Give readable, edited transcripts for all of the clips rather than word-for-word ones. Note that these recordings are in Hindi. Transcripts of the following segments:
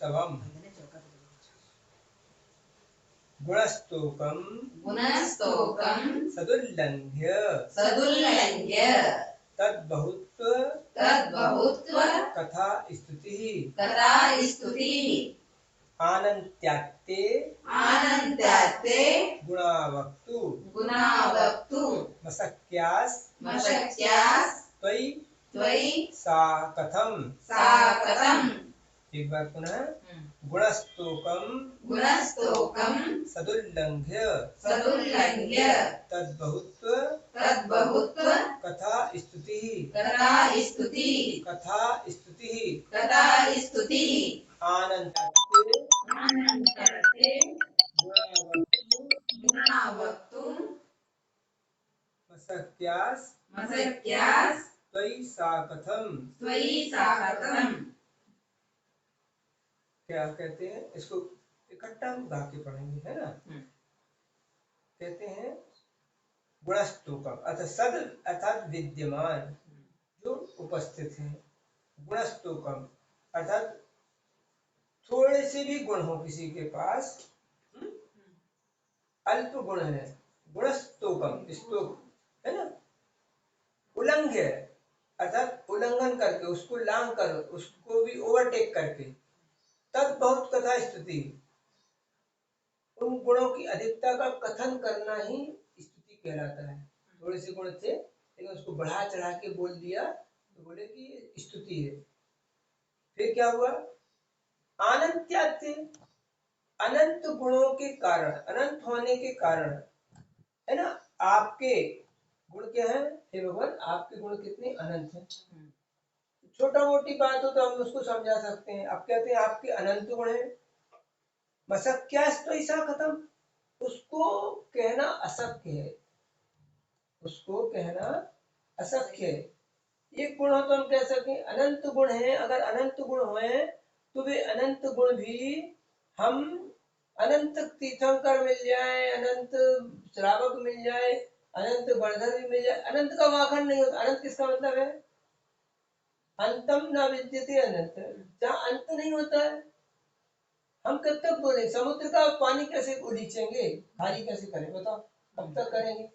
गुणस्तवम् गुणस्तोकम् गुणस्तोकम् सदुल्लङ्घ्य तद्बहुत्व कथा स्तुतिः आनन्त्यात्ते गुणावक्तु मशक्यास् त्वयि सा कथम्। एक बार पुनः गुणस्तोकम् सदुल्लङ्घ्य तद्बहुत्व कथा स्तुतिः आनन्त्यात्ते गुणावक्तु मशक्यास् त्वयि सा कथम्। क्या कहते हैं इसको इकट्ठा गा के पढ़ेंगे, है ना। कहते हैं गुणस्तोकम अर्थात विद्यमान जो उपस्थित है, गुणस्तोकम अर्थात थोड़े से भी गुण हो किसी के पास, अल्प गुण है, गुणस्तोकम स्तोक है ना। उल्लंघ्य अर्थात उल्लंघन करके, उसको लांघ कर, उसको भी ओवरटेक करके, तद बहुत कथा स्तुति उन गुणों की अधिकता का कथन करना ही स्तुति कहलाता है। थोड़े से गुण थे लेकिन उसको बढ़ा चढ़ा के बोल दिया तो बोले कि स्तुति है। फिर क्या हुआ, आनंत्यात्ते अनंत गुणों के कारण, अनंत होने के कारण, है ना। आपके गुण क्या है हे भगवान, आपके गुण कितने अनंत हैं। छोटा मोटी बात हो तो हम उसको समझा सकते हैं। आप कहते हैं आपके अनंत गुण है, मशक्यास्त ऐसा खत्म, उसको कहना अशक्य है, उसको कहना अशक्य है। एक गुण हो तो हम कह सकें अनंत गुण है। अगर अनंत गुण हुए तो वे अनंत गुण भी हम अनंत तीर्थंकर मिल जाए, अनंत श्रावक मिल जाए, अनंत वर्धन भी मिल जाए, अनंत का वाखन नहीं होता। अनंत किसका मतलब है, अंतम न विद्यते अनंत, जहाँ अंत नहीं होता है। हम कब तक बोले, समुद्र का पानी कैसे उलीचेंगे, खाली कैसे करें बताओ, कब तक करेंगे।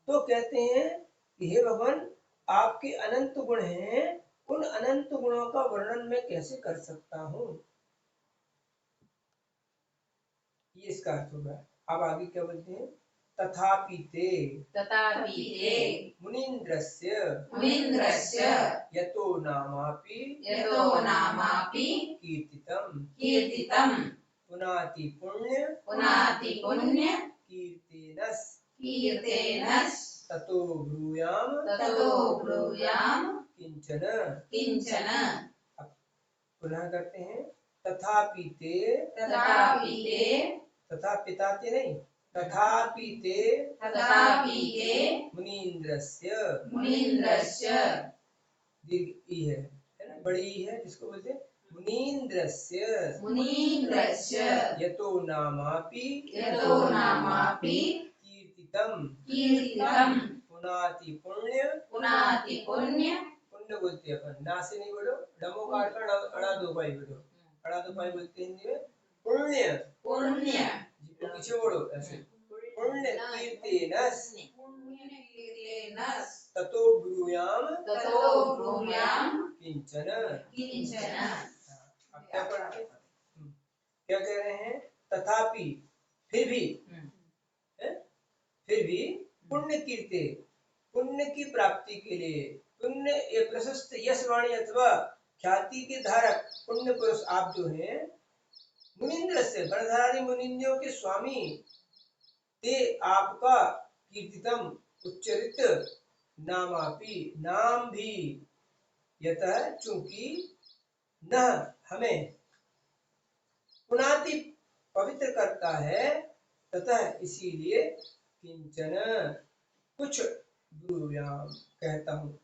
तो कहते हैं कि हे भगवान आपके अनंत गुण हैं, उन अनंत गुणों का वर्णन मैं कैसे कर सकता हूँ, ये इसका अर्थ होगा। अब आगे क्या बोलते हैं, तथापि ते मुनीन्द्रस्य यतो नामापि कीर्तितं पुनाति पुण्य कीर्तेनस् ततो ब्रूयाम किंचन। अब पुनः करते हैं, तथापि ते तथा पिताते नहीं, तथापि ते मुनीन्द्रस्य दीर्घ ई है ना, बड़ी ई है जिसको बोलते हैं मुनीन्द्रस्य यतो नामापि कीर्तितं पुनाति पुण्य बोलते हैं अपन, ना से नहीं बोलो, डमोकार का अड़ा दो पाई बोलो, अड़ा दो पाई बोलते हैं हिंदी में पुण्य जिसको पीछे बोलो ऐसे, पुण्य कीर्तेनस् ततो ब्रूयाम किंचन। अब क्या पढ़ते हैं, क्या कह रहे हैं, तथापि फिर भी पुण्य कीर्ते, पुण्य की प्राप्ति के लिए, पुण्य प्रशस्त यशवाणी अथवा ख्याति के धारक पुण्य पुरुष आप जो हैं, मुनिंद्र से गणधारी मुनिंद्रों के स्वामी, ते आपका कीर्तितम उच्चरित नामापि नाम भी, यतः चूंकि न हमें पुनाति पवित्र करता है, तथा इसीलिए किंचन कुछ ब्रूयाम कहता हूँ।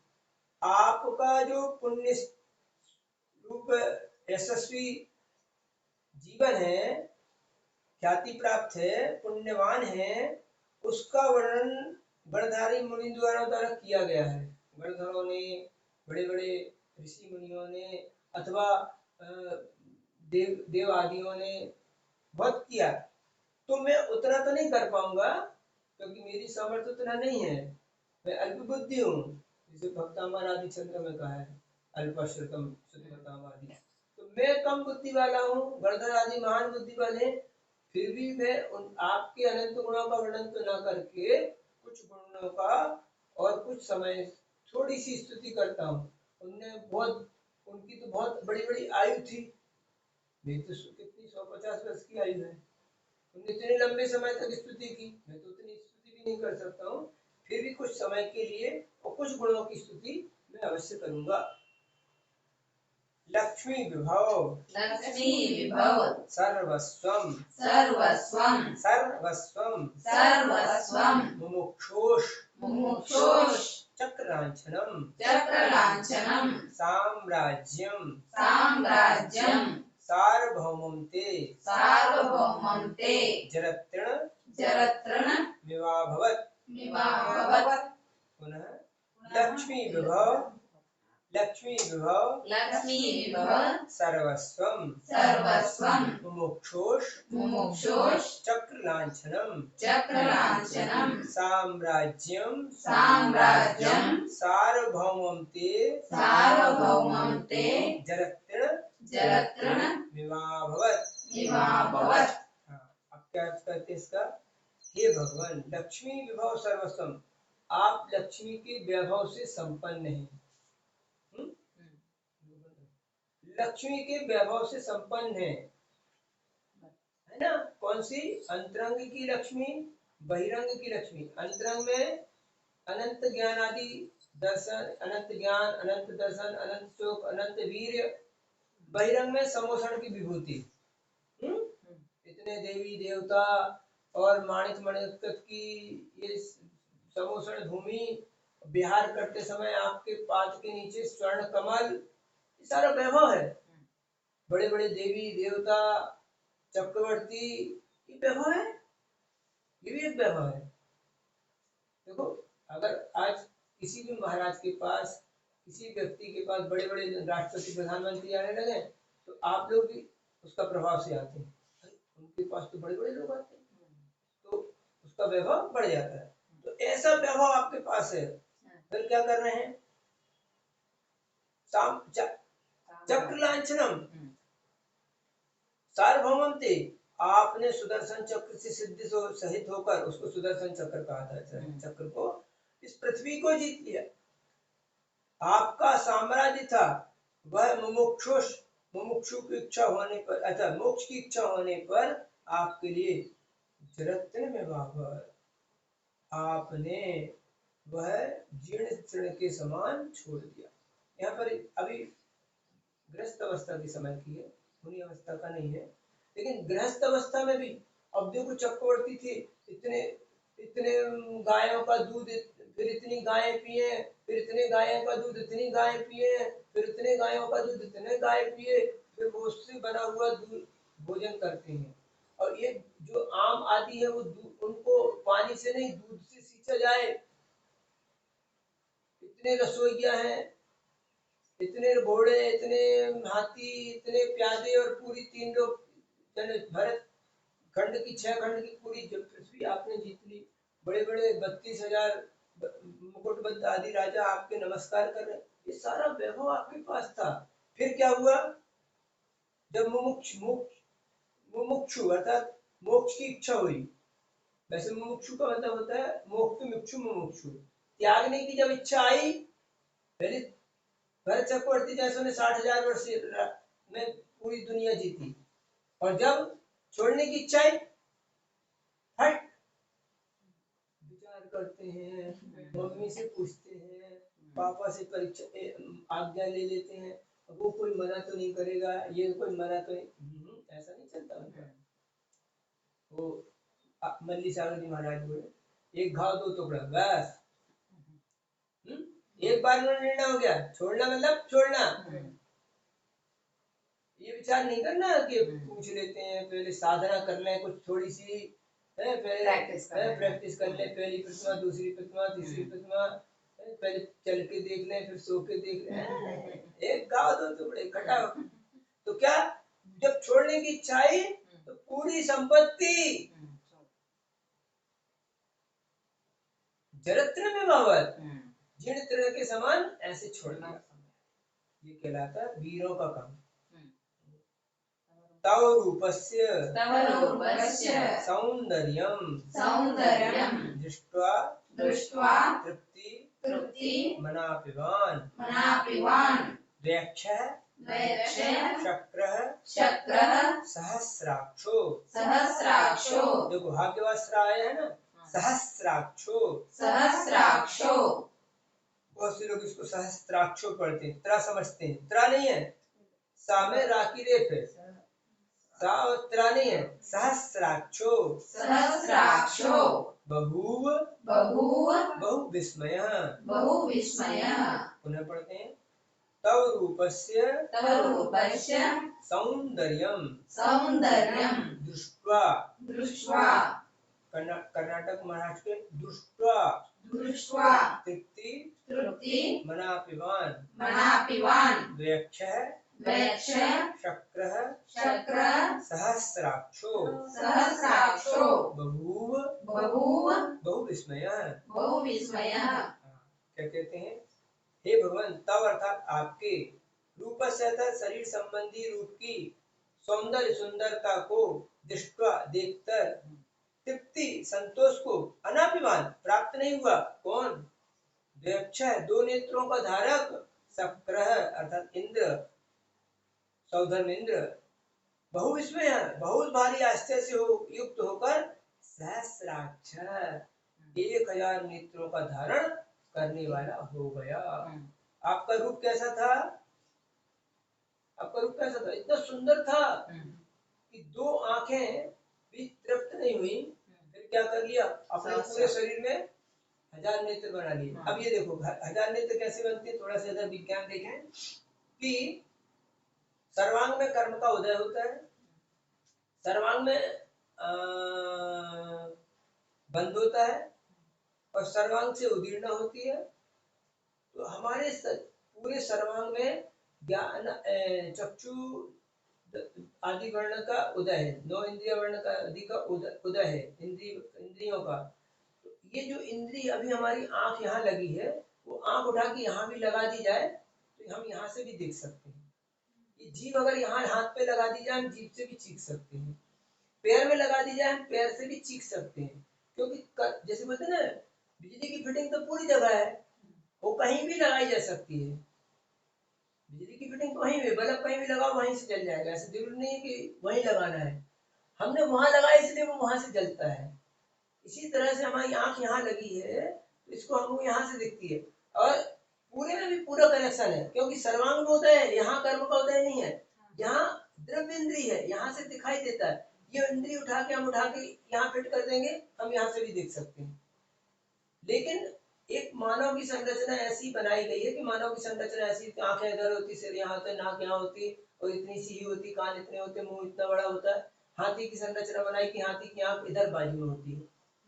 आपका जो पुण्य रूप यशस्वी जीवन है, ख्याति प्राप्त है, पुण्यवान है, उसका वर्णन गणधारी मुनि द्वारा किया गया है। गणधरों ने, बड़े बड़े ऋषि मुनियों ने, अथवा देव आदियों ने बहुत किया, तो मैं उतना तो नहीं कर पाऊंगा क्योंकि मेरी सामर्थ्य उतना नहीं है, मैं अल्प बुद्धि हूँ। जैसे भक्तामर आदि चंद्र में कहा है अल्पश्रुतम सुतमताम आदि, तो मैं कम बुद्धि वाला हूँ, वर्धन आदि महान बुद्धि वाले हैं। फिर भी मैं उन आपके अनंत गुणों का वर्णन तो ना करके कुछ गुणों का और कुछ समय थोड़ी सी स्तुति करता हूँ। उनकी तो बहुत बड़ी बड़ी आयु थी, मेरी तो कितनी 150 वर्ष की आयु है, उन्होंने इतने लंबे समय तक स्तुति की, मैं तो उतनी स्तुति भी नहीं कर सकता हूँ। फिर भी कुछ समय के लिए और कुछ गुणों की स्तुति मैं अवश्य करूंगा। लक्ष्मी विभव लक्ष्मी विभव सर्वस्वम सर्वस्वम सर्वस्वम सर्वस्वम मुमुक्षोष मुमुक्षोष चक्रलांछनम चक्रलांछनम साम्राज्यम साम्राज्यम सार्वभौमं ते सार्वभौमं ते जरत्रण जरत्रण विवाभवत्। विवाहवत्। पुनः लक्ष्मी विभव लक्ष्मी विभव सर्वस्वम सर्वस्वम मुमुक्षोष मुमुक्षोष चक्रलांछनम चक्रलांछनम साम्राज्यम साम्राज्यम सार्वभौमं ते सार्वभौमं ते जरत्रण जरत्रण विवाभवत्। विवाहवत्। अब क्या अर्थ करते इसका? हे भगवान, लक्ष्मी विभव सर्वस्वम, आप लक्ष्मी के वैभव से संपन्न हैं। लक्ष्मी के वैभव से संपन्न है ना? कौन सी? अंतरंग की लक्ष्मी, बहिरंग की लक्ष्मी। अंतरंग में अनंत ज्ञान आदि दर्शन, अनंत ज्ञान, अनंत दर्शन, अनंत सुख, अनंत वीर्य। बहिरंग में समोषण की विभूति, इतने देवी देवता और माणिक मणिक की ये समोषण भूमि, विहार करते समय आपके पाद के नीचे स्वर्ण कमल, ये सारा वैभव है। बड़े बड़े देवी देवता चक्रवर्ती, ये वैभव है, ये भी एक वैभव है। देखो, अगर आज किसी भी महाराज के पास, किसी व्यक्ति के पास बड़े बड़े राष्ट्रपति प्रधानमंत्री आने लगे तो आप लोग भी उसका प्रभाव से आते हैं, उनके पास तो बड़े बड़े लोग आते हैं, तो उसका वैभव बढ़ जाता है। तो ऐसा वैभव आपके पास है, फिर क्या कर रहे हैं? चक्रलांछनम सार्वभौमं ते, आपने सुदर्शन चक्र से सिद्धि सहित होकर, उसको सुदर्शन चक्र कहा था, चक्र को, इस पृथ्वी को जीत लिया। आपका साम्राज्य था वह मुमुक्षु की इच्छा होने पर, अच्छा मोक्ष की इच्छा होने पर आपके लिए जरत्न में आपने वह जीर्ण तृण के समान छोड़ दिया। यहाँ पर अभी गृहस्थ अवस्था के समय की है, मुनि अवस्था का नहीं है, लेकिन गृहस्थ अवस्था में भी अब देखो चक्रवर्ती थे, इतने इतने गायों का दूध, फिर इतनी गायें पिए, फिर इतने गायों का दूध इतनी गाय पिए, फिर इतने गायों का दूध इतने गाय पिए, फिर वो उससे बना हुआ दूध भोजन करते हैं। और ये जो आम आदि है वो उनको पानी से नहीं दूध से सींचा जाए, इतने रसोइया हैं, इतने घोड़े, इतने हाथी, इतने प्यादे, और पूरी 3 लोग भरत खंड की 6 खंड की पूरी जो पृथ्वी आपने जीत ली। बड़े बड़े 32,000 मुकुटबद्ध आदि राजा आपके नमस्कार कर रहे, ये सारा वैभव आपके पास था। फिर क्या हुआ? जब मुमुक्षु अर्थात मोक्ष की इच्छा हुई, वैसे मुमुक्षु का मतलब होता है मोक्ष मुक्षु मुमुक्षु, त्यागने की जब इच्छा आई, पहले भरत चक्रवर्ती जैसे ने 60,000 वर्ष में पूरी दुनिया जीती, और जब छोड़ने की इच्छा आई, हट, विचार करते हैं, मम्मी से पूछते हैं, पापा से परीक्षा आज्ञा ले लेते हैं, वो कोई मना तो नहीं करेगा, ये कोई मना तो नहीं, ऐसा नहीं चलता उनका। वो मल्ली सागर जी महाराज बोले, एक घाव 2 टुकड़ा, बस। एक बार में निर्णय हो गया, छोड़ना मतलब छोड़ना। ये विचार नहीं करना कि पूछ लेते हैं, पहले साधना कर लें कुछ थोड़ी सी, प्रैक्टिस कर ले, पहली प्रतिमा, दूसरी प्रतिमा, तीसरी प्रतिमा, पहले चल के देख लें, फिर सो के देख लें। एक गाँव 2 टुकड़े, खटा। तो क्या जब छोड़ने की इच्छा आई तो पूरी संपत्ति जरत्र में भवत, जीर्ण तृण के समान ऐसे छोड़ दिया। ये कहलाता है वीरों का काम। तव रूपस्य तव रूपस्य सौंदर्यम सौंदर्यम दृष्ट्वा दृष्ट्वा तृप्ति मनापिवान् व्याख्या शक्रः सहस्राक्षो देखो हा के बाद स्रा आया है ना, सहस्राक्षो बहुत से लोग इसको सहस्त्राक्षो पढ़ते हैं, त्रा समझते हैं, त्रा नहीं है, सा में रा की रेफ है, सा और त्रा नहीं है, सहस्राक्षो बहु विस्मयः पुनः पढ़ते हैं तव रूपस्य सौंदर्यम दृष्ट्वा कर्नाटक महाराष्ट्र के दृष्ट्वा तृप्ति मनापिवान् व्याख्या शक्रः सहस्राक्षो बहु विस्मयः। क्या कहते हैं? हे भगवान, तव अर्थात आपके रूप से अर्थात शरीर संबंधी रूप की सौंदर्य सुंदरता को दृष्टवा देखकर तृप्ति संतोष को अनाभिमान प्राप्त नहीं हुआ। कौन? द्व्यक्षः दो नेत्रों का धारक, शक्रः अर्थात इंद्र, सौधर्म इंद्र, बहु विस्मय बहुत भारी आश्चर्य से युक्त होकर सहस्राक्ष 1000 नेत्रों का धारण करने वाला हो गया। आपका रूप कैसा था? आपका रूप कैसा था? इतना सुंदर था कि दो आंखें भी तृप्त नहीं हुई, फिर क्या कर लिया? अपने पूरे शरीर में 1000 नेत्र बना लिए। अब ये देखो 1000 नेत्र कैसे बनते हैं, थोड़ा सा इधर विज्ञान देखें कि सर्वांग में कर्म का उदय होता है, सर्वांग में बंद होता है और सर्वांग से उदीर्णा होती है। तो हमारे पूरे सर्वांग में ज्ञान चक्षु आदि वर्ण का उदय है, 9 इंद्रिय वर्ण का आदि का उदय है, इंद्रियों का। तो ये जो इंद्रिय अभी हमारी आंख यहाँ लगी है, वो आंख उठा के यहाँ भी लगा दी जाए तो हम यहाँ से भी देख सकते हैं। ये जीभ अगर यहाँ हाथ पे लगा दी जाए, हम जीभ से भी चीख सकते हैं। पैर में लगा दी जाए, हम पैर से भी चीख सकते हैं। क्योंकि जैसे बोलते हैं ना, बिजली की फिटिंग तो पूरी जगह है, वो कहीं भी लगाई जा सकती है। बिजली की फिटिंग कहीं भी, बल्ब कहीं भी लगाओ वहीं से जल जाएगा, ऐसा जरूरी नहीं है कि वहीं लगाना है। हमने वहां लगाया इसलिए वो वहां से जलता है। इसी तरह से हमारी आंख यहाँ लगी है तो इसको हमको यहाँ से दिखती है, और पूरे में भी पूरा कनेक्शन है, क्योंकि सर्वांग में उदय है, यहाँ कर्म का उदय नहीं है, यहाँ द्रव्य इंद्रिय है, यहाँ से दिखाई देता है। ये इंद्रिय उठा के हम उठा के यहाँ फिट कर देंगे, हम यहाँ से भी देख सकते हैं। लेकिन एक मानव की संरचना ऐसी बनाई गई है कि मानव की संरचना ऐसी, आंखें इधर होती, सिर यहाँ होता, नाक यहाँ होती, और इतनी सी ही होती, कान इतने होते, मुंह इतना बड़ा होता है। हाथी की संरचना बनाई कि हाथी की आंख इधर बाजू में होती है,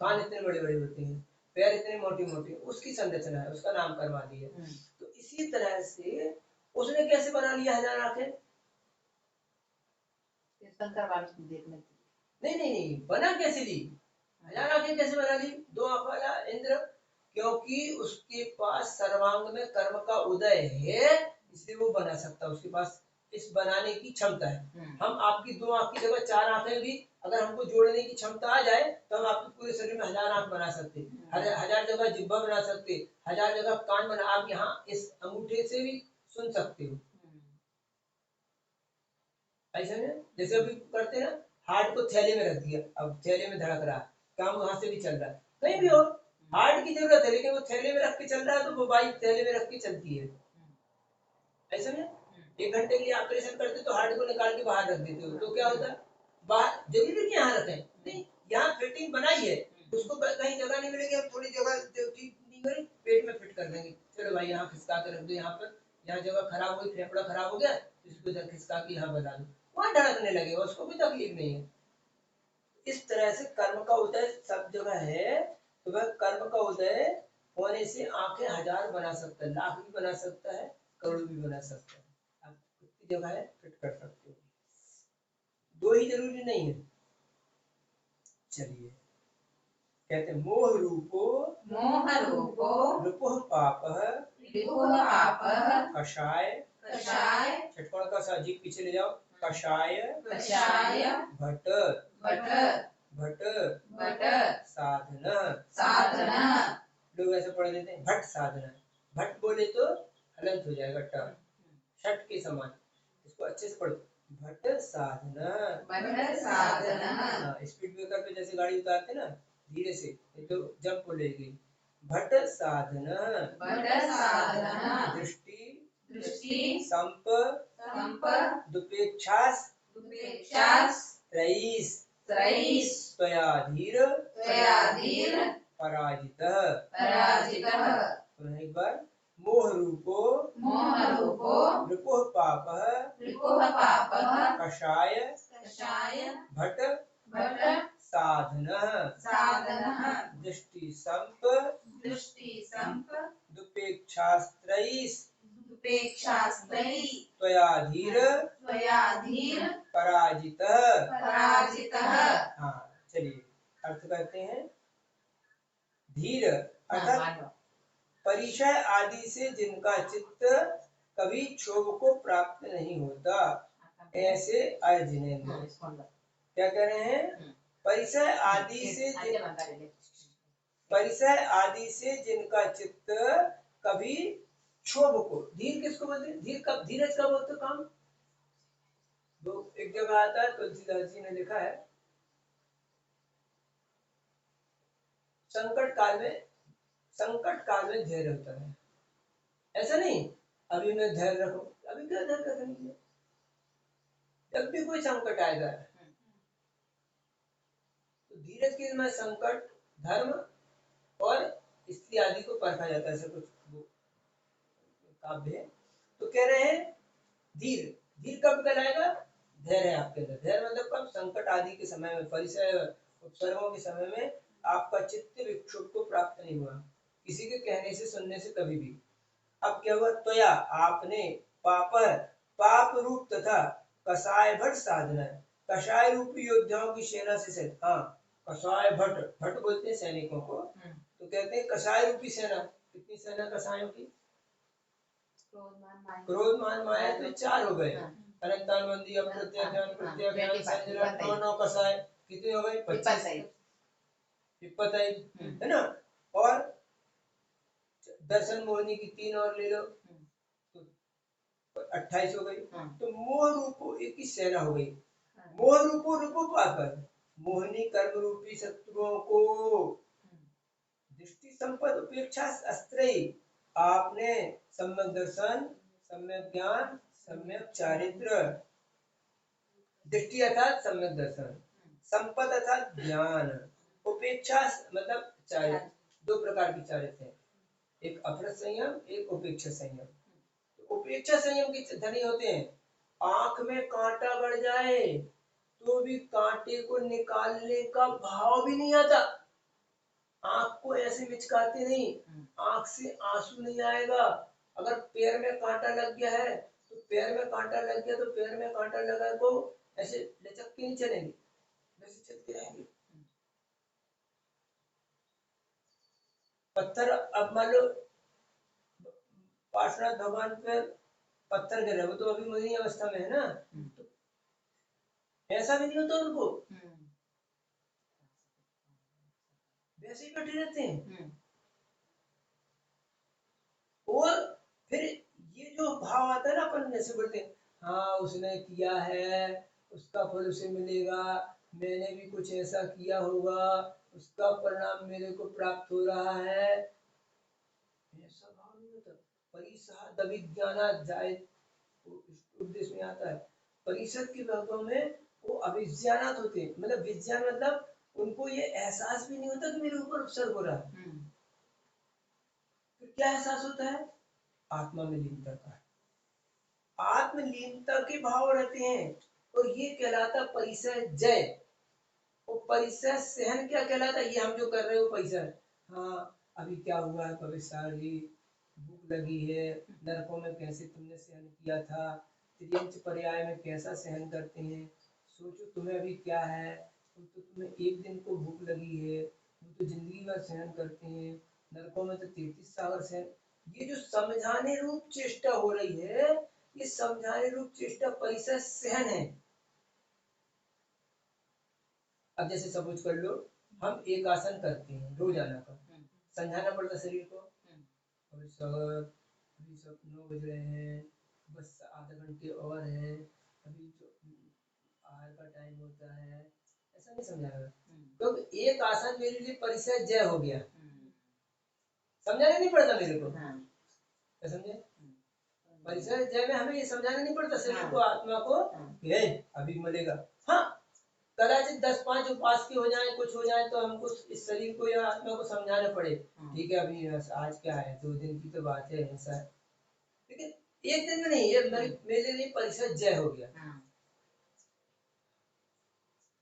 कान इतने बड़े बड़े होते हैं, पैर इतने मोटे मोटे, उसकी संरचना है, उसका नाम करवा दिया। तो इसी तरह से उसने कैसे बना लिया 1000 आंखें? नहीं, बना कैसे ली? 1000 आंखें कैसे बना ली? 2 आंख वाला इंद्र, क्योंकि उसके पास सर्वांग में कर्म का उदय है, इसलिए वो बना सकता है, उसके पास इस बनाने की क्षमता है। हम आपकी 2 आंख की जगह 4 आंखें भी अगर हमको जोड़ने की क्षमता आ जाए तो हम आपके पूरे शरीर में 1000 आंख बना सकते, 1000 जगह जिह्वा बना सकते, 1000 जगह कान बना, आप यहाँ इस अंगूठे से भी सुन सकते हो। ऐसा नहीं, जैसे अभी करते हैं, हार्ट को थैले में रख दिया, अब थैले में धड़क रहा, काम वहां से भी चल रहा है, कहीं भी हो हार्ट की जरूरत है, लेकिन वो थैले में रख के चल रहा है तो वो बाइक थैले में रख के चलती है। ऐसा नहीं, 1 घंटे के लिए ऑपरेशन करते तो हार्ट को निकाल के बाहर रख देते हो, तो क्या होता है? बाहर जरूरी कि यहाँ रखें, नहीं, यहाँ फिटिंग बनाई है, उसको कहीं जगह नहीं मिलेगी, हम थोड़ी जगह ठीक नहीं करें, पेट में फिट कर देंगे, चलो भाई यहाँ खिसका के रख दो, यहाँ पर यहाँ जगह खराब हुई, फेफड़ा खराब हो गया, इसको इधर खिसका के यहाँ बना दो, वहां धड़कने लगेगा, उसको भी तकलीफ नहीं है। इस तरह से कर्म का उदय सब जगह है, तो वह कर्म का उदय होने से आंखें 1000 बना सकता है, लाख भी बना सकता है, करोड़ भी बना सकता है। आप कितनी जगह है फिट कर सकते हो। दो ही जरूरी नहीं है। चलिए कहते हैं मोह रूपो मोहरूपो रिपुः पापः रिपुः पापः कषाय कषाय षटकोण का सा जीभ पीछे ले जाओ कषाय कषाय भट भट भट भट साधन साधनः लोग ऐसे पढ़ देते हैं भट साधन भट बोले तो हलंत हो जाएगा ट षट के समान इसको अच्छे से पढ़ो भट साधन भट साधनः स्पीड ब्रेकर पे जैसे गाड़ी उतारते ना धीरे से नहीं तो जंप हो लेगी भट साधन भट साधनः दृष्टि दृष्टि संप संप दुपेक्षास दुपेक्षास् त्रयीस त्रयीस् त्वयाधीर त्वयाधीर पराजितः पराजितः पुनः एक बार मोह रूपो मोहरूपो रिपुः पापः रिपुः पापः कषाय कषाय भट भट साधनः साधनः दृष्टि संप दृष्टि संप दुपेक्षास्त्रयीस दुपेक्षास्त्रयी त्वयाधीर त्वयाधीर पराजितः पराजितः हाँ चलिए अर्थ करते हैं धीर अर्थात परिचय आदि से जिनका चित्त कभी क्षोभ को प्राप्त नहीं होता ऐसे अर्जुनेंद्र क्या कह रहे हैं परिचय आदि से जिनका चित्त कभी क्षोभ को धीर किसको बोलते हैं धीर कब धीरज कब होता काम दो एक जगह आता है तुलसीदास जी ने लिखा है संकट काल में धैर्य होता है ऐसा नहीं अभी मैं धैर्य रखूं अभी क्या धैर्य रखनी है जब भी कोई संकट आएगा तो धीरज के में संकट धर्म और स्त्री आदि को परखा जाता है ऐसा कुछ काव्य है तो कह रहे हैं धीर कब कहलाएगा धैर्य आपके अंदर धैर्य मतलब कब संकट आदि के समय में परिचय उपसर्गों के समय में आपका चित्त विक्षोभ को प्राप्त नहीं हुआ किसी के कहने से सुनने से कभी भी अब क्या हुआ त्वया आपने पाप रूप तथा कसाय भट साधना कषाय रूपी योद्धाओं की सेना से सहित हाँ कसाय भट बोलते हैं सैनिकों को तो कहते हैं कसाय रूपी सेना कितनी सेना कसायों की क्रोध मान माया तो चार हो गए अनंतान बंदी प्रत्याज्ञान संजय नौ कसाय कितने हो गए 25 है ना और दर्शन मोहिनी की 3 और ले लो तो 28 हो गई तो मोह रूपो एक ही सेना हो गई मोह रूपो रूपो पाकर मोहिनी कर्म रूपी शत्रुओं को दृष्टि संपद उपेक्षा अस्त्र आपने सम्यक दर्शन सम्यक ज्ञान सम्यक चारित्र दृष्टि अर्थात सम्यक दर्शन संपद अर्थात ज्ञान उपेक्षा मतलब चारित्र दो प्रकार की चारित्र है एक अपरस संयम एक उपेक्षा संयम तो उपेक्षा संयम के धनी होते हैं आंख में कांटा बढ़ जाए तो भी कांटे को निकालने का भाव भी नहीं आता आंख को ऐसे मिचकाते नहीं आंख से आंसू नहीं आएगा अगर पैर में कांटा लग गया है तो पैर में कांटा लग गया तो पैर में कांटा लगा को ऐसे लचक के नहीं चलेंगे वैसे चलते रहेंगे पत्थर अब मान लो पार्श्वनाथ भगवान पे पत्थर गिर रहे वो तो अभी मोहिनी अवस्था में है ना तो ऐसा भी नहीं होता उनको वैसे ही बैठे रहते हैं और फिर ये जो भाव आता है ना अपन जैसे बोलते हैं हाँ उसने किया है उसका फल उसे मिलेगा मैंने भी कुछ ऐसा किया होगा उसका परिणाम मेरे को प्राप्त हो रहा है ऐसा भाव नहीं होता परिषद अभिज्ञाना जाए उपदेश में आता है परिषद के भागों में वो अभिज्ञानात होते हैं मतलब विज्ञान मतलब उनको ये एहसास भी नहीं होता कि मेरे ऊपर उपसर्ग हो रहा है तो क्या एहसास होता है आत्मा में लीनता का आत्मलीनता के भाव रहते हैं और ये कहलाता परिसर जय वो परिसर सहन क्या कहलाता ये हम जो कर रहे हो परिसर हाँ अभी क्या हुआ है भविष्य जी भूख लगी है नरकों में कैसे तुमने सहन किया था त्रियंच पर्याय में कैसा सहन करते हैं सोचो तुम्हें अभी क्या है, तो तुम्हें एक दिन को भूख लगी है, वो तो जिंदगी भर सहन करते हैं, नरकों में तो 33 सागर सहन। ये जो समझाने रूप चेष्टा हो रही है, ये समझाने रूप चेष्टा परिसर सहन है। अब जैसे सपोज कर लो, हम एक आसन करते हैं रोजाना का, समझाना पड़ता शरीर को, अभी सब 9 बज रहे हैं, बस आधा घंटे और है, अभी जो आहार का टाइम होता है, ऐसा नहीं समझाएगा। क्योंकि एक आसन मेरे लिए परिचय जय हो गया, समझाना नहीं पड़ता मेरे को। क्या समझे? परिचय जय में हमें ये समझाना नहीं पड़ता शरीर को, आत्मा को, कि अभी मिलेगा। हाँ, कदाचित 10-5 उपास के हो जाए, कुछ हो जाए, तो हमको इस शरीर को या आत्मा को समझाना पड़े, ठीक है अभी आज क्या है, 2 दिन की तो बात है, ऐसा है। लेकिन एक दिन में नहीं, ये मेरे लिए परिषद जय हो गया।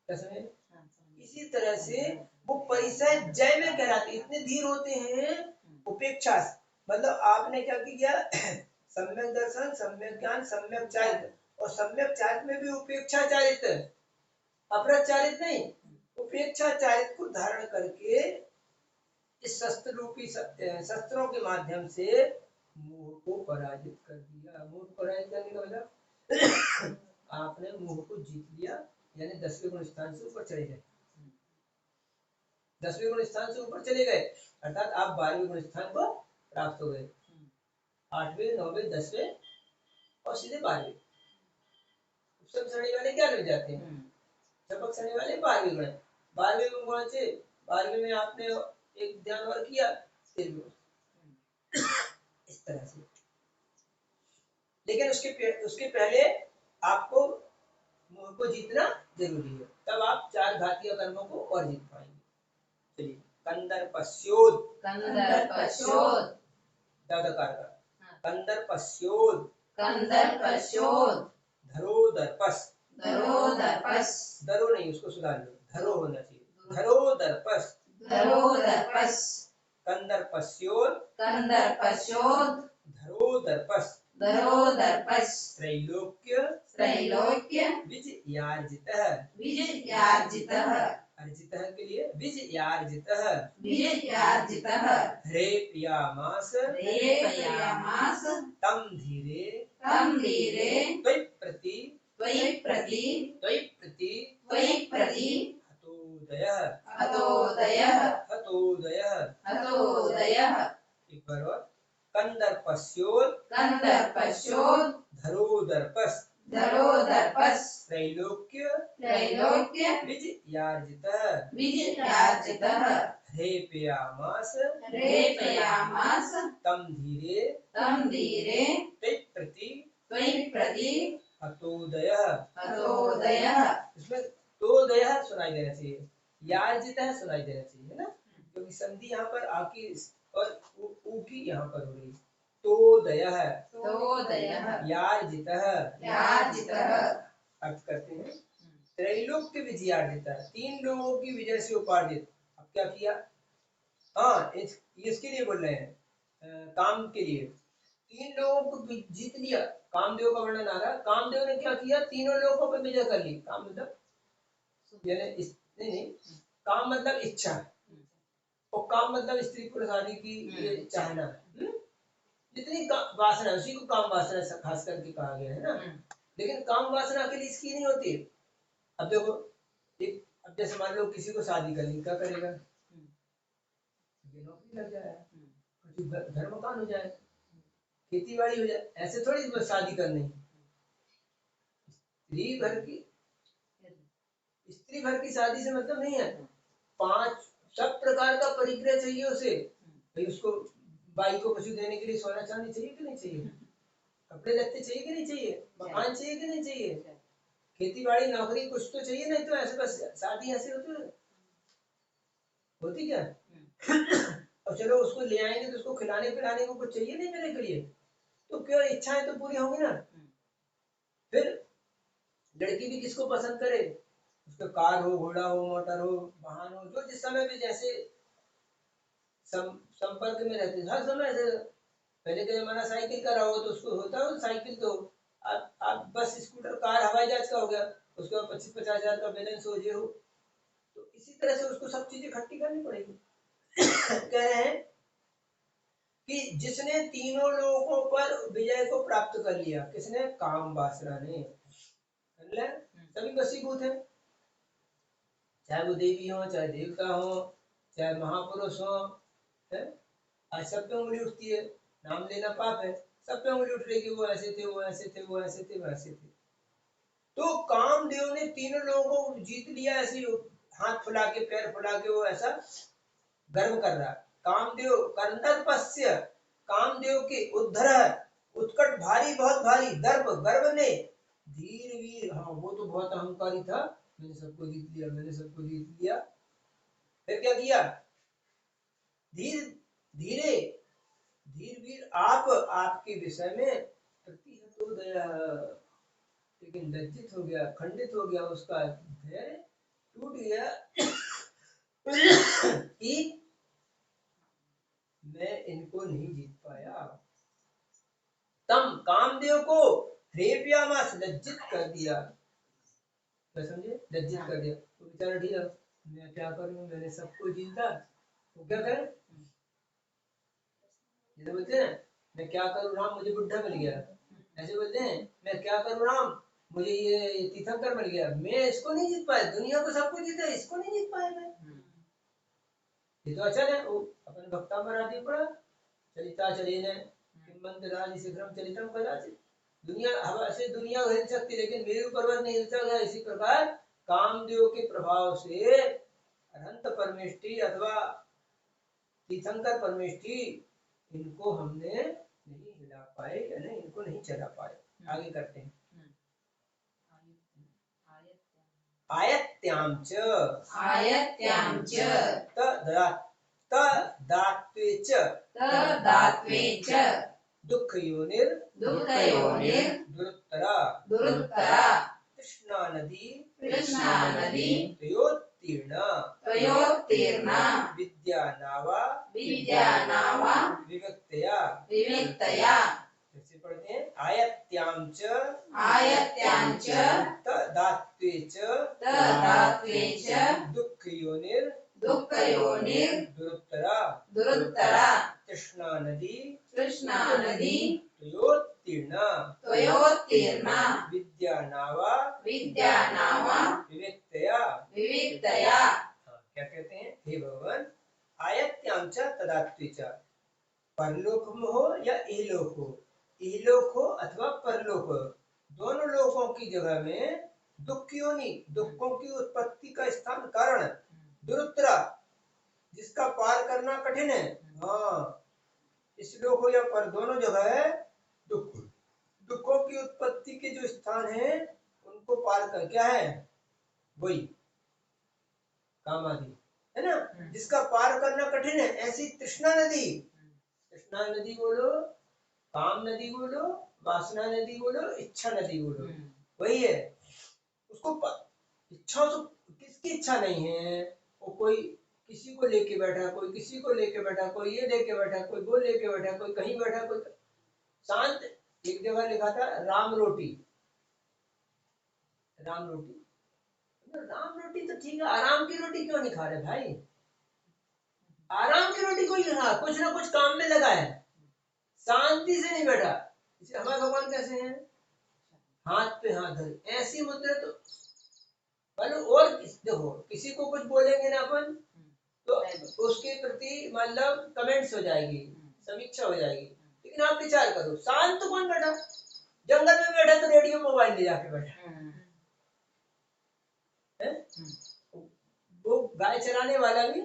समझे? इसी तरह से वो परिषद जय में कहलाते, इतने धीर होते हैं। उपेक्षा मतलब आपने क्या किया, सम्यक दर्शन, सम्यक ज्ञान, सम्यक चारित्र, और सम्यक चारित्र में भी उपेक्षा चारित्र, अपराध चारित्र नहीं, उपेक्षा चारित्र को धारण करके इस शस्त्र रूपी शस्त्रों के माध्यम से मोह को पराजित कर दिया। मोह को पराजित करने का मतलब आपने मोह को जीत लिया, यानी 10वें गुण स्थान से ऊपर चले गए। 10वें गुण स्थान से ऊपर चले गए अर्थात आप 12वें गुण स्थान को प्राप्त हो गए। 8वें, 9वें, 10वें और सीधे 12वें। सब श्रेणी वाले क्या मिल जाते हैं, सबक श्रेणी वाले 12वें गुण। 12वें गुण से 12वें में आपने एक ध्यान और किया, इस तरह से। लेकिन उसके पहले आपको मोह को जीतना जरूरी है, तब आप 4 घातीय कर्मों को और जीत पाएंगे। चलिए, कंदर्पस्योद, कंदर्पस्योद, दादकार का कंदर्पस्योद, कंदर्पस्योद, धरोदर्पस, धरोदर्पस, धरो नहीं, उसको सुधार लो, धरो होना चाहिए, धरोदर्पस, धरोदर्पस, कंदर्पस्योद, कंदर्पस्योद, धरोदर्पस, धरोदर्पस, त्रैलोक्य, त्रैलोक्य, विजयार्जितः, विजयार्जितः, अर्जितः के लिए विजयार्जितः, विजयार्जितः, ह्रेप्यामास, रेपयामास, तं धीरे, तं धीरे, त्वयि प्रति, त्वयि प्रति, त्वयि प्रति, त्वयि प्रति, हतोदयः, हतोदयः, हतोदयः, हतोदयः, एक बार और, कंदर्पस्योद, कंदर्पस्योद, धरोदर्पस, धरोदर्पस, त्रैलोक्य, त्रैलोक्य, विजयार्जितः, विजयार्जितः, ह्रेप्यामास, रेपयामास, तं धीरे, तं धीरे, त्वयि प्रति, त्वयि प्रति, हतोदयः, हतोदयः। इसमें तोदयः सुनाई देना चाहिए, यार्जितः सुनाई देना चाहिए, है ना, क्योंकि संधि यहाँ पर आकी और ऊ की यहाँ पर हो रही। तोदयः, तोदयः, यार्जितः, यार्जितः, अर्थ करते हैं त्रैलोक्य विजयार्जितः, 3 लोगों की विजय से उपार्जित। अब क्या किया, हाँ इसके लिए बोल रहे हैं, काम के लिए 3 लोगों को जीत लिया। कामदेव का वर्णन आ रहा है, कामदेव ने क्या किया, तीनों लोगों पर विजय कर ली। काम मतलब नहीं, काम मतलब इच्छा, और काम मतलब स्त्री पुरुष आदि की ये चाहना, जितनी वासना, उसी को काम वासना खास करके कहा गया है ना। लेकिन काम वासना अकेली इसकी नहीं होती। अब देखो, अब जैसे मान लो किसी को शादी करनी, क्या करेगा, ये नौकरी लग जाए, घर मकान हो जाए, खेती बाड़ी हो जाए, ऐसे थोड़ी बस शादी करनी। स्त्री भर की शादी से मतलब नहीं है, 5 सब प्रकार का परिग्रह चाहिए उसे। भाई उसको बाई को कुछ देने के लिए सोना चांदी चाहिए कि नहीं चाहिए, कपड़े लत्ते चाहिए कि नहीं चाहिए, मकान चाहिए कि नहीं चाहिए, खेती बाड़ी नौकरी कुछ तो चाहिए, नहीं तो ऐसे बस शादी ऐसे होती क्या। और चलो उसको ले आएंगे तो उसको खिलाने पिलाने को कुछ चाहिए नहीं मेरे के लिए, तो क्यों, इच्छाएं तो पूरी होंगी ना। फिर लड़की भी किसको पसंद करे, उसका कार हो, घोड़ा हो, मोटर हो, वाहन हो, जो जिस समय भी जैसे संपर्क में रहते हर समय से। पहले का जमाना साइकिल का रहा हो तो उसको होता हो साइकिल, तो आप बस स्कूटर कार हवाई जहाज का हो गया, उसके बाद 25-50 हजार का बैलेंस हो ये हो, तो इसी तरह से उसको सब चीजें इकट्ठी करनी पड़ेगी। कह रहे हैं कि जिसने तीनों लोगों पर विजय को प्राप्त कर लिया, किसने? काम वासना ने। सभी वशीभूत है, चाहे वो देवी हो, चाहे देवता हो, चाहे महापुरुष हो, है? आज सब पे उंगली उठती है, नाम लेना पाप है, सब पे उंगली उठ रही कि वो ऐसे थे, वो ऐसे थे, वो ऐसे थे, वो ऐसे थे। तो कामदेव ने तीनों लोगों को जीत लिया, ऐसे हाथ फुला के, पैर फुला के वो ऐसा गर्व कर रहा। कामदेव कंदर्पस्य, कामदेव के उद्धर उत्कट भारी, बहुत भारी, दर्प गर्व ने, धीर वीर, हाँ वो तो बहुत अहंकारी था, मैंने सबको जीत लिया, मैंने सबको जीत लिया। फिर क्या किया? धीर धीरे धीर वीर आप, आपके विषय में प्रतिहतोदय, लेकिन लज्जित हो गया, खंडित हो गया, उसका धैर्य टूट गया कि मैं इनको नहीं जीत पाया। तम कामदेव को रेप्यामास, लज्जित कर दिया, क्या समझे? लज्जित कर दिया, तो बेचारा ढीला, मैं क्या करूं, मैंने सबको जीता, तो क्या करे? जैसे बोलते हैं मैं क्या करूं राम, मुझे बुढ़ा मिल गया, ऐसे बोलते हैं मैं क्या करूं राम, मुझे ये तीर्थंकर मिल गया, मैं इसको नहीं जीत पाया, दुनिया को सबको जीता, इसको नहीं जीत पाया मैं। ये तो अच्छा है, वो अपने भक्ता में आदि पड़ा, चलिता चलेन किंबंत राज शीघ्रम चलितम कदाचित, दुनिया हवा से दुनिया हिल सकती, लेकिन मेरु पर्वत नहीं हिल सकता। इसी प्रकार कामदेव के प्रभाव से अनंत परमेष्टि अथवा तीर्थंकर परमेष्टि, इनको हमने नहीं हिला पाए, यानी इनको नहीं चला पाए। आगे करते हैं। आयत्याम च, आयत्याम च तदात्वे च, तदात्वे च दुःख योनिर दुःखयोनिर दुरुत्तरा दुरुत्तरा कृष्णा नदी कृष्णा नदी तयोत्तीर्ण तयोत्तीर्णा विद्या नावा विद्यानावा विवक्तया। विविक्तया। जैसे पढ़ते हैं आयत्याम च आयत्याम च तदात्वे च तदात्वे च दुःख योनिर दुःखयोनिर दुरुत्तरा दुरुत्तरा कृष्णा नदी कृष्णा नदी तयोत्तीर्ण तयोत्तीर्णा विद्या नावा विद्यानावा विवक्तया। विविक्तया। क्या कहते हैं? हे भगवान, आयत्याम च तदात्वे च, परलोक में हो या इहलोक हो, इहलोक हो अथवा परलोक हो, दोनों लोकों की जगह में दुख योनि, दुखों की उत्पत्ति का स्थान, कारण, दुरुत्तरा, जिसका पार करना कठिन है। हाँ, इस लोक हो या पर, दोनों जगह है दुख, दुखों की उत्पत्ति के जो स्थान है उनको पार कर, क्या है? वही काम आदि है ना, जिसका पार करना कठिन है, ऐसी तृष्णा नदी। तृष्णा नदी बोलो, काम नदी बोलो, वासना नदी बोलो, इच्छा नदी बोलो, वही है। उसको इच्छा तो किसकी इच्छा नहीं है? वो कोई किसी को लेके बैठा, कोई किसी को लेके बैठा, कोई ये लेके बैठा, कोई वो लेके बैठा, कोई कहीं बैठा, कोई शांत। एक जगह लिखा था राम रोटी, राम रोटी, राम रोटी तो ठीक है, आराम की रोटी क्यों नहीं खा रहे भाई? आराम की रोटी कोई खा, कुछ ना कुछ काम में लगा है, शांति से नहीं बैठा। इसे हमारे भगवान कैसे हैं? हाथ पे हाथ धरे, ऐसी मुद्रा तो और देखो, किसी को कुछ बोलेंगे ना अपन तो उसके प्रति मतलब कमेंट्स हो जाएगी, समीक्षा हो जाएगी, लेकिन आप विचार करो, शांत तो कौन बैठा? जंगल में बैठा तो रेडियो मोबाइल ले जाके बैठा है। वो गाय चराने वाला भी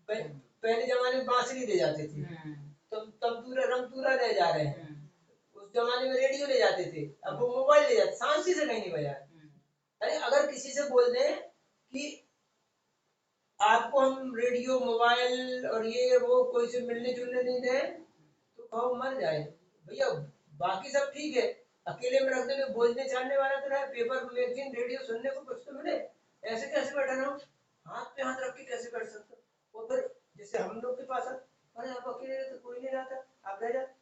पहले जमाने में बांसुरी ले जाते थे, तंतूरा रमतूरा ले जा रहे हैं, उस जमाने में रेडियो ले जाते थे, अब वो मोबाइल ले जाते, शांति से कहीं नहीं बजा। अरे अगर किसी से बोल दें कि आपको हम रेडियो मोबाइल और ये वो कोई से मिलने जुलने नहीं दे, तो कहो मर जाए भैया, बाकी सब ठीक है, अकेले में रखने में बोलने चालने वाला तो रहे, पेपर मैगजीन रेडियो सुनने को कुछ तो मिले, ऐसे कैसे बैठा रहो? हाथ पे हाथ रख के कैसे बैठ सकते? और फिर जैसे हम लोग के पास, अरे आप अकेले तो कोई नहीं रहता, आप रह जाते,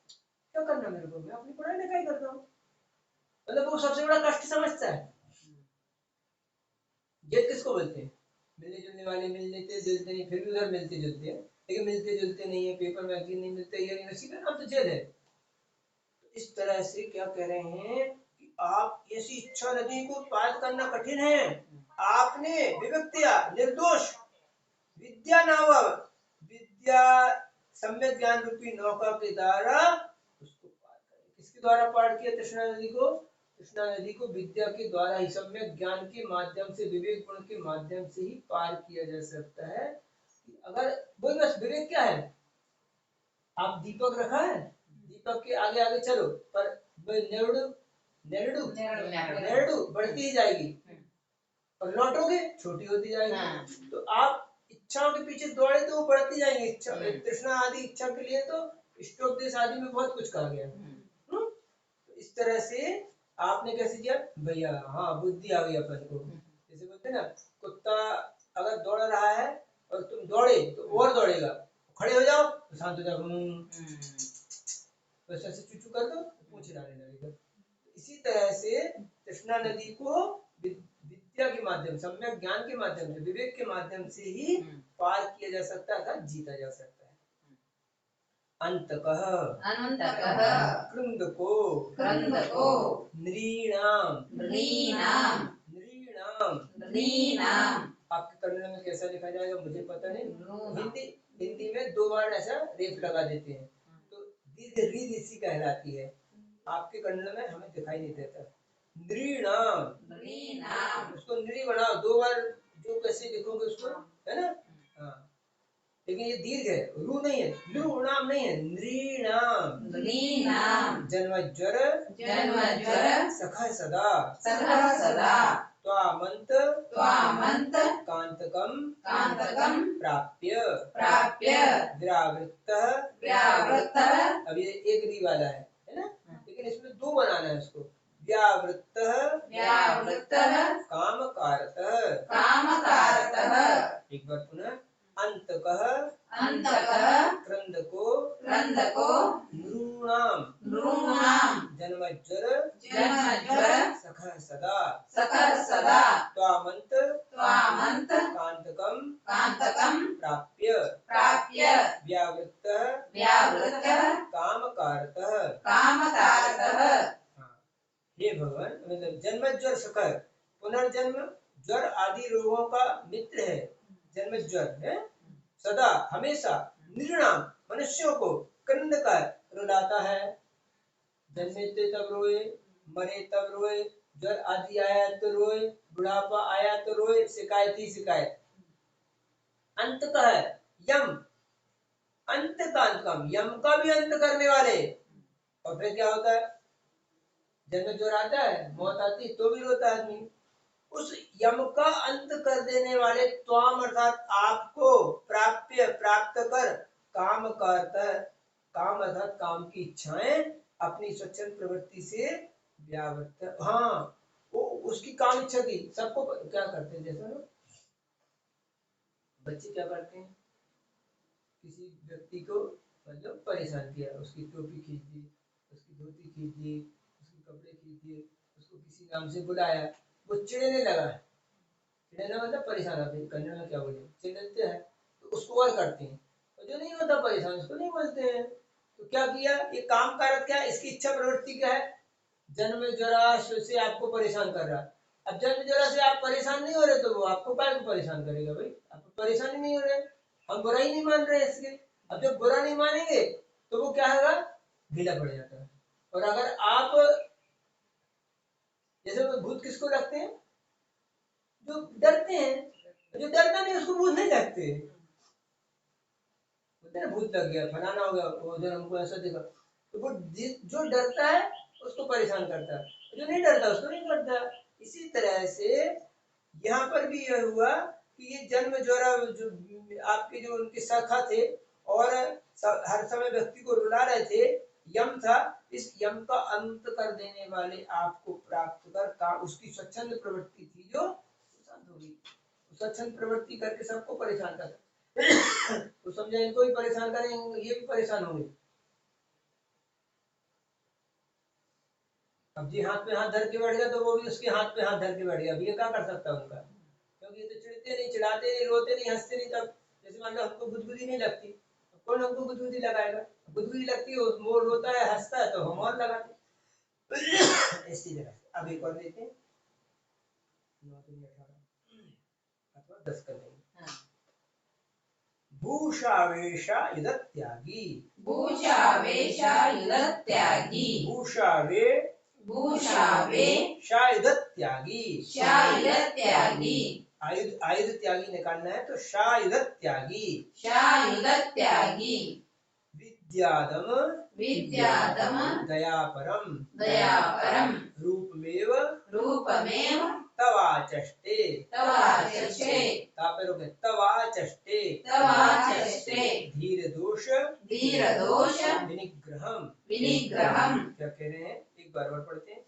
क्या करना मेरे को, मैं अपनी पढ़ाई लिखाई करता हूँ, मतलब वो सबसे बड़ा कष्ट समझता है। बोलते हैं, मिलने जुलने वाले मिलते जुलते नहीं, फिर भी उधर मिलते जुलते हैं, लेकिन मिलते जुलते नहीं है, पेपर मैगजीन नहीं मिलते, यूनिवर्सिटी का नाम तो जेल है। तो इस तरह से क्या कह रहे हैं कि आप ऐसी इच्छा नदी को पार करना कठिन है, आपने विविक्त्या निर्दोष विद्या नाव, विद्या सम्यक ज्ञान रूपी नौका के द्वारा उसको पार करें। किसके द्वारा पार किया तृष्णा नदी को? कृष्णा नदी को विद्या के द्वारा ही, सम्यक ज्ञान के माध्यम से, विवेक गुण के माध्यम से ही पार किया जा सकता है। अगर वो बस विवेक क्या है, आप दीपक रखा है, दीपक के आगे आगे चलो, पर नेरडू नेरडू नेरडू बढ़ती ही जाएगी और लौटोगे छोटी होती जाएगी। तो आप इच्छाओं के पीछे दौड़े तो वो बढ़ती जाएंगी, इच्छा तृष्णा आदि इच्छा के लिए तो इष्टोपदेश आदि में बहुत कुछ कहा गया। तो इस तरह से आपने कैसे किया भैया, हाँ बुद्धि आ गई अपन को। जैसे बोलते हैं ना, कुत्ता अगर दौड़ रहा है और तुम दौड़े तो और दौड़ेगा, खड़े हो जाओ तो शांत हो जाओ, वैसे चुचू कर दो तो पूछ हिलाने लगेगा। इसी तरह से कृष्णा नदी को विद्या के माध्यम, सम्यक ज्ञान के माध्यम से, विवेक के माध्यम से ही पार किया जा सकता है, जीता जा सकता है। अंतकः कृंदको नृणाम आपके कन्नड़ में कैसा लिखा जाएगा मुझे पता नहीं, हिंदी में 2 बार ऐसा रेफ लगा देते हैं तो दीर्घ रीद इसी कहलाती है। आपके कन्नड़ में हमें दिखाई नहीं देता। नृणाम, उसको नृ बनाओ 2 बार, जो कैसे लिखोगे उसको, है ना। हाँ, लेकिन ये दीर्घ है, रू नहीं है, नृणाम नहीं है, नृणाम जन्मज्वर सखा सदा त्वामन्त कांतकम प्राप्य व्यावृत्तः। अब ये एक री वाला है ना, लेकिन इसमें 2 बनाना है उसको। व्यावृत्तः कामकारतः। एक बार पुनः, अंतकः क्रंदको नृणाम जन्मज्वर सखः सदा त्वामन्त कांतकम प्राप्य व्यावृत्तः कामकारतः। हे भगवान, मतलब जन्मज्वर सखर, पुनर्जन्म, ज्वर आदि रोगों का मित्र है, जन्मज्वर है, सदा हमेशा, निर्णाम मनुष्यों को, क्रंद कर रुलाता है, जन्मे तब रोए, मरे तब रोए, ज्वर आदि आया तो रोए, बुढ़ापा आया तो रोए, शिकायत ही शिकायत। अंत का है यम, अंत का अंतकम, यम का भी अंत करने वाले। और फिर क्या होता है, जन्म ज्वर आता है, मौत आती तो भी रोता है आदमी। उस यम का अंत कर देने वाले त्वाम अर्थात आपको, प्राप्य प्राप्त कर, काम करता, काम अर्थात काम की इच्छाएं अपनी स्वच्छंद प्रवृत्ति से व्यावृत्त, हाँ वो उसकी काम इच्छा थी। सबको क्या करते हैं, जैसे ना बच्चे क्या करते हैं, किसी व्यक्ति को मतलब परेशान किया, उसकी टोपी खींच दी, उसकी धोती खींच दी, उसके कपड़े खींच दिए, उसको किसी नाम से बुलाया, वो चिढ़ने लगा। चिढ़ना मतलब परेशान होते हैं, कन्नड़ में क्या बोले, चिढ़ते हैं, तो उसको और करते हैं। और जो नहीं होता परेशान उसको नहीं बोलते हैं। तो क्या किया, ये काम कारक क्या है, इसकी इच्छा प्रवृत्ति क्या है, जन्म जरा से आपको परेशान कर रहा है। अब जन्म जरा से आप परेशान नहीं हो रहे तो वो आपको क्या परेशान करेगा भाई, आपको परेशानी नहीं हो रहे, हम बुरा ही नहीं मान रहे इसके। अब जब बुरा नहीं मानेंगे तो वो क्या होगा, ढीला पड़ जाता है। और अगर आप, जैसे भूत किसको लगते हैं, जो डरते हैं, जो डरता नहीं उसको भूत नहीं लगते। भूत लग गया, फलाना हो गया, वो जो हमको ऐसा देखा, तो वो जो डरता है उसको परेशान करता है, जो नहीं डरता उसको नहीं करता। इसी तरह से यहाँ पर भी यह हुआ कि ये जन्म ज्वर जो आपके जो उनके शाखा थे और हर समय व्यक्ति को रुला रहे थे, यम था, इस यम का अंत कर देने वाले आपको प्राप्त कर का, उसकी स्वच्छंद प्रवृत्ति थी जो शांत हो गई। स्वच्छंद प्रवृत्ति करके सबको परेशान कर तो समझे, इनको भी परेशान करेंगे, ये भी परेशान होंगे। अब जी हाथ पे हाथ धर के बैठ गया तो वो भी उसके हाथ पे हाथ धर के बैठ गया, अब ये क्या कर सकता है उनका, अब ये तो चिढ़ते नहीं, चिढ़ाते नहीं, रोते नहीं, हंसते नहीं, तब जैसे मान लो हमको गुदगुदी नहीं लगती, कौन हमको गुदगुदी लगाएगा? गुदगुदी लगती है, वो रोता है, हंसता है, तो हम और लगाते। इसी तरह से अब एक और लेते हैं, 9 3 18 अथवा 10 कर लेंगे। भूषावेशा युधत्यागी, भूषावेशायुधत्यागी, भूषावे भूषावे शायुधत्यागी, शायुधत्यागी, आयुध आयुध त्यागी निकालना है तो शायुधत्यागी, शायुधत्यागी, विद्यादम विद्यादम दयापरम दयापरम रूपमेव रूपमेव तवाचष्टे, तवाचष्टे तापरोगे तवाचष्टे, तवाचष्टे धीरदोष धीरदोष विनिग्रहम, विनिग्रहम। क्या कह रहे हैं, एक बार और पढ़ते हैं।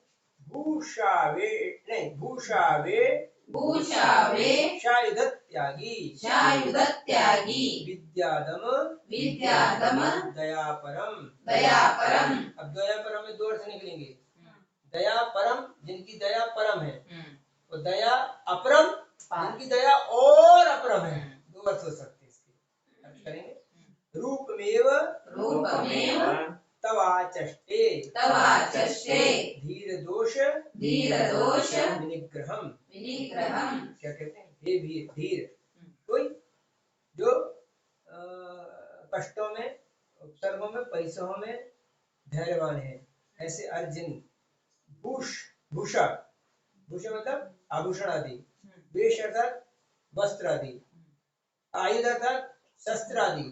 भूषावे नहीं, भूषावे भूषावे शायुधत्यागी, शायुधत्यागी, विद्यादम विद्यादम दयापरम। दयापरम। अब दयापरम में 2 अर्थ निकलेंगे। दया परम, जिनकी दया परम है, और दया अपरम, जिनकी दया और अपरम है। 2 अर्थ हो सकते हैं इसके। अर्थ करेंगे, रूपमेव रूपमेव तवाचष्टे, तवाचष्टे धीरदोष धीरदोष विनिग्रहम। विनिग्रहम। क्या कहते हैं, हे वीर, धीर कोई जो कष्टों में, उपसर्गों में, परिसरों में धैर्यवान है, ऐसे अर्जुन। भूषा, भूषा मतलब आभूषण आदि, वेश अर्थात वस्त्र आदि, आयुध अर्थात शस्त्र आदि,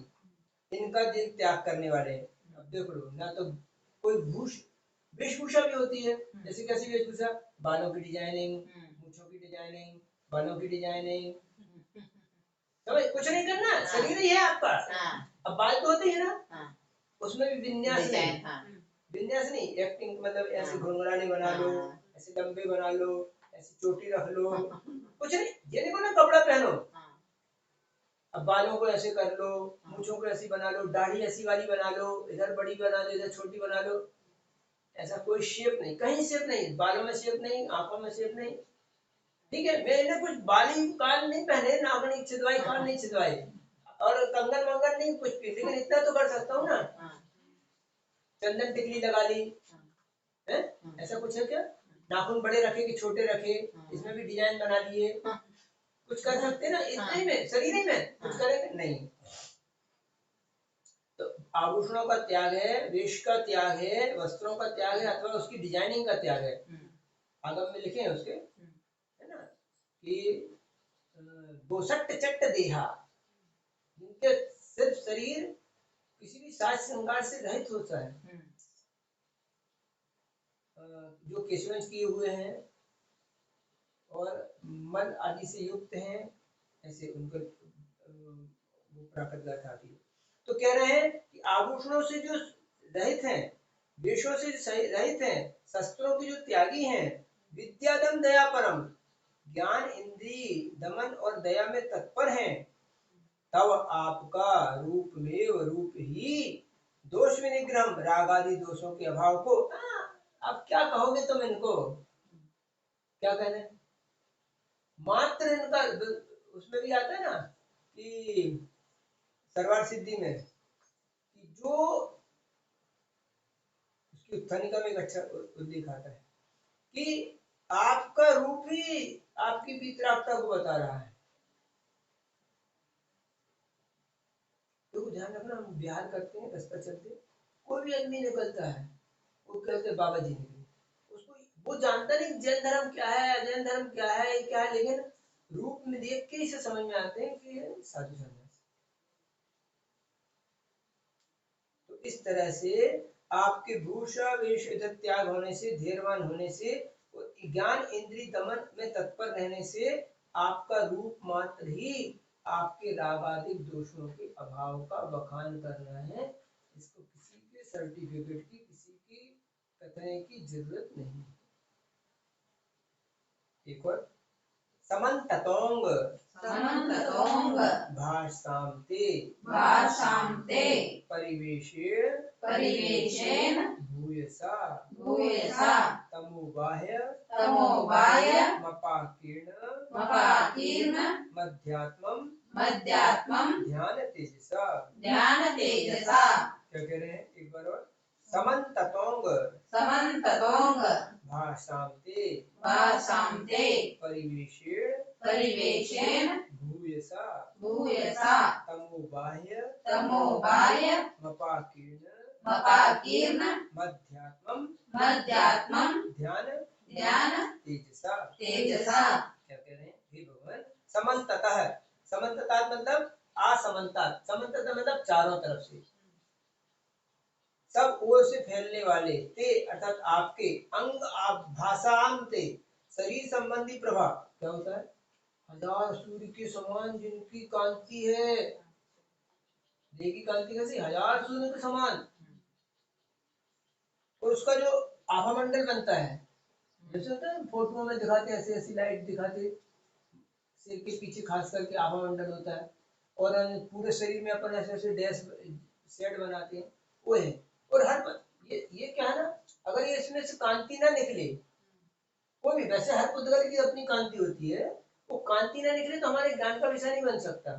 इनका दिन त्याग करने वाले हैं। अब देख लो ना, तो कोई वेशभूषा भी होती है, जैसे कैसी वेशभूषा, बालों की डिजाइनिंग, मूछों की डिजाइनिंग, बालों की डिजाइनिंग, समझ, कुछ नहीं करना, शरीर ही है आपका। अब बाल तो होते हैं ना, उसमें भी विन्यास नहीं, विन्यास नहीं, एक्टिंग मतलब ऐसे घुंघरानी बना लो, ऐसे लंबे बना लो, ऐसी चोटी रख लो, कुछ नहीं, ये नहीं बोला कपड़ा पहनो। अब बालों को ऐसे कर लो, मूंछों को ऐसी बना लो, दाढ़ी ऐसी वाली बना लो, इधर बड़ी बना लो, इधर छोटी बना लो, ऐसा कोई शेप नहीं, कहीं शेप नहीं, बालों में शेप नहीं, आंखों में शेप नहीं। ठीक है, मैंने कुछ बाली कान नहीं पहने, नाक नहीं छिदवाई, कान नहीं छिदवाई, और कंगन वंगन नहीं कुछ भी, लेकिन इतना तो कर सकता हूँ ना, चंदन टिकली लगा ली है, ऐसा कुछ है क्या? नाखून बड़े रखे कि छोटे रखे, इसमें भी डिजाइन बना लिए, कुछ कर सकते ना, इतने में, शरीर ही में कुछ करेंगे नहीं। तो आभूषणों का त्याग है, वेश का त्याग है, वस्त्रों का त्याग है, अथवा उसकी डिजाइनिंग का त्याग है। आगम में लिखे हैं उसके, है ना, कि बोसट चट्ट देहा, जिनके सिर्फ शरीर किसी भी साज श्रृंगार से रहित होता है, जो केशवंश किए हुए हैं और मल आदि से युक्त हैं, ऐसे उनका वो प्राकृत गाथा आती है। तो कह रहे हैं कि आभूषणों से जो रहित हैं, वेशों से रहित हैं, शस्त्रों की जो त्यागी हैं, विद्यादम दया परम, ज्ञान इंद्रिय दमन और दया में तत्पर हैं, तब आपका रूपमेव रूप ही दोष विनिग्रह, राग आदि दोषों के अभाव को, आप क्या कहोगे तुम इनको, क्या कह रहे हैं, मात्र इनका, उसमें भी आता है ना कि सर्वार सिद्धि में, कि जो उसकी उत्थानिका में एक अच्छा उल्लेख आता है कि आपका रूप ही आपकी वितरागता को बता रहा है। तो ध्यान रखना, हम बिहार करते हैं, रास्ता चलते, कोई भी आदमी निकलता है, वो कहते हैं बाबा जी निकले, उसको वो जानता नहीं जैन धर्म क्या है, अजैन धर्म क्या है, क्या है, लेकिन रूप में देख के इसे समझ में आते हैं कि ये साधु संन्यासी। तो इस तरह से आपके भूषा वेश त्याग होने से, धैर्यवान होने से, ज्ञान इंद्रिय दमन में तत्पर रहने से, आपका रूप मात्र ही आपके रागादिक दोषों के अभाव का बखान करना है। इसको किसी के सर्टिफिकेट की, किसी की कथने की जरूरत नहीं। एक और, समन्ततोंग समन्ततोंग भाषान्ते भाषान्ते परिवेशेण परिवेशेन भूयसा भूयसा तमोबाह्य तमोबाह्य मपाकीर्ण मपाकीर्ण मध्यात्मम मध्यात्मम ध्यान तेजसा। ध्यान तेजसा। क्या कह रहे हैं एक बार और? समन्ततोंग समन्ततोंग भाषान्ते भाषान्ते परिवेशेण परिवेशेन भूयसा भूयसा तमोबाह्य तमोबाह्य मपाकीर्ण मपाकीर्ण मध्यात्मम मध्यात्मम ध्यान ध्यान तेजसा। तेजसा। क्या कह रहे हैं हे भगवान? समन्ततः, समन्तता मतलब असमन्ता, समन्तता मतलब चारों तरफ से, सब ओर से फैलने वाले, ते अर्थात आपके, अंग आप भाषांते शरीर संबंधी प्रभाव। क्या होता है? हजार सूर्य के समान जिनकी कांति है, देह की कांति कैसी? हजार सूर्य के समान। और उसका जो आभा मंडल बनता है, जैसे होता है फोटो में दिखाते हैं, ऐसे ऐसी लाइट दिखाते, सिर के पीछे खास करके आभा मंडल होता है, और पूरे शरीर में अपन ऐसे ऐसे डैश शेड बनाते हैं, वो है। और हर ये क्या है ना, अगर ये इसमें से कांति ना निकले, कोई भी, वैसे हर पुद्गल की अपनी कांति होती है, वो कांति ना निकले तो हमारे ज्ञान का विषय नहीं बन सकता।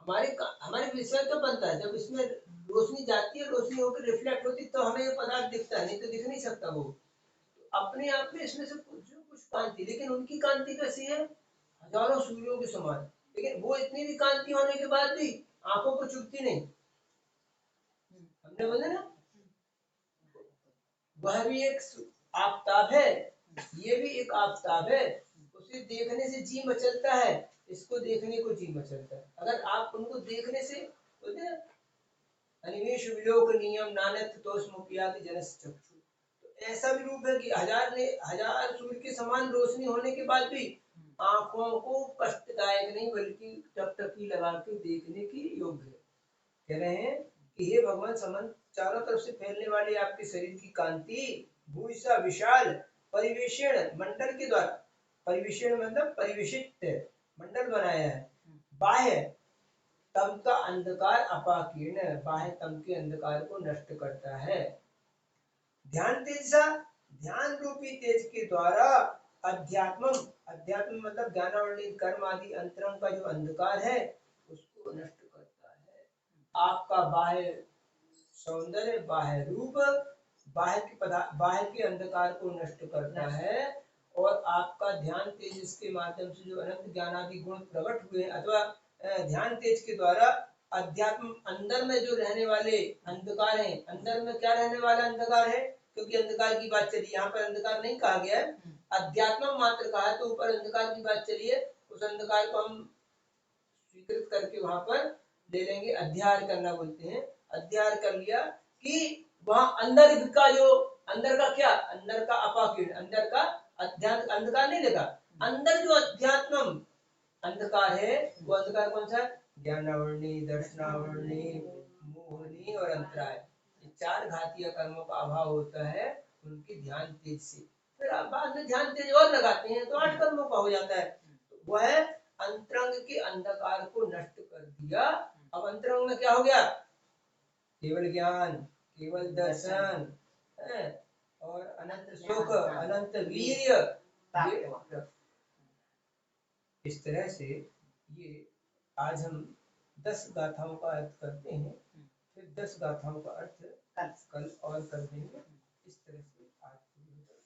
हमारे विषय तो बनता है जब इसमें रोशनी जाती है, रोशनी होकर रिफ्लेक्ट होती तो हमें ये पदार्थ दिखता है, नहीं तो दिख नहीं सकता वो। अपने आप में इसमें से कुछ कांति, लेकिन उनकी कांति कैसी है? हजारों सूर्यों के समान। लेकिन वो इतनी भी कांति होने के बाद भी आंखों को चुभती नहीं। हमने बोले ना, वह भी एक आफताब है, ये भी एक आफताब है, उसे देखने से जी मचलता है, इसको देखने को जी मचलता है। अगर आप उनको देखने से बोलते हैं अनिमेष विलोक नियम नानत तोष्मुखियाति जनस चक्षु, तो ऐसा भी रूप है कि हजार सूर्य के समान रोशनी होने के बाद भी आंखों को कष्टदायक नहीं बल्कि टकटकी लगा के देखने की योग्य है। कह रहे हैं कि हे भगवान, समन चारों तरफ से फैलने वाली आपके शरीर की कांति भूषा विशाल परिवेषण मंडल के द्वारा, परिवेषण मतलब परिवेशित मंडल बनाया है, बाह्य तम का अंधकार अपाकीर्ण, बाह्य तम के अंधकार को नष्ट करता है। ध्यान तेजसा, ध्यान रूपी तेज के द्वारा अध्यात्म, अध्यात्म मतलब ज्ञानावली कर्म आदि अंतरंग का जो अंधकार है उसको नष्ट करता है। आपका बाह्य सौंदर्य, बाह्य रूप, बाह्य के अंधकार को नष्ट करता है, और आपका ध्यान तेज के माध्यम से जो अनंत ज्ञान आदि गुण प्रकट हुए, अथवा ध्यान तेज के द्वारा अध्यात्म अंदर में जो रहने वाले अंधकार है, अंदर में क्या रहने वाला अंधकार है, क्योंकि अंधकार की बात चली, यहाँ पर अंधकार नहीं कहा गया है, अध्यात्म मात्र कहा है, तो ऊपर अंधकार की बात चली है, उस अंधकार को हम स्वीकृत करके वहां पर ले लेंगे, अध्याय करना बोलते हैं, अध्याय कर लिया कि वहां अंदर का जो, अंदर का क्या, अंदर का अपाकीर्ण, अंदर का अध्यात्म, अंधकार नहीं लगा, अंदर जो अध्यात्म अंधकार है, वो अंधकार कौन सा? ज्ञानावरणी, दर्शनावरणी, मोहनी और अंतराय, ये चार घातीय कर्मों का अभाव होता है उनके ध्यान तेज से। फिर आप बाद में ध्यान तेज और लगाते हैं तो 8 कर्मों का हो जाता है। वह अंतरंग के अंधकार को नष्ट कर दिया। अब अंतरंग में क्या हो गया? केवल ज्ञान, केवल दर्शन है, और अनंत सुख, अनंत वीर्य। इस तरह से ये आज हम 10 गाथाओं का अर्थ करते हैं, फिर 10 गाथाओं का अर्थ कल और कर देंगे। इस तरह से आज पूरी होगा।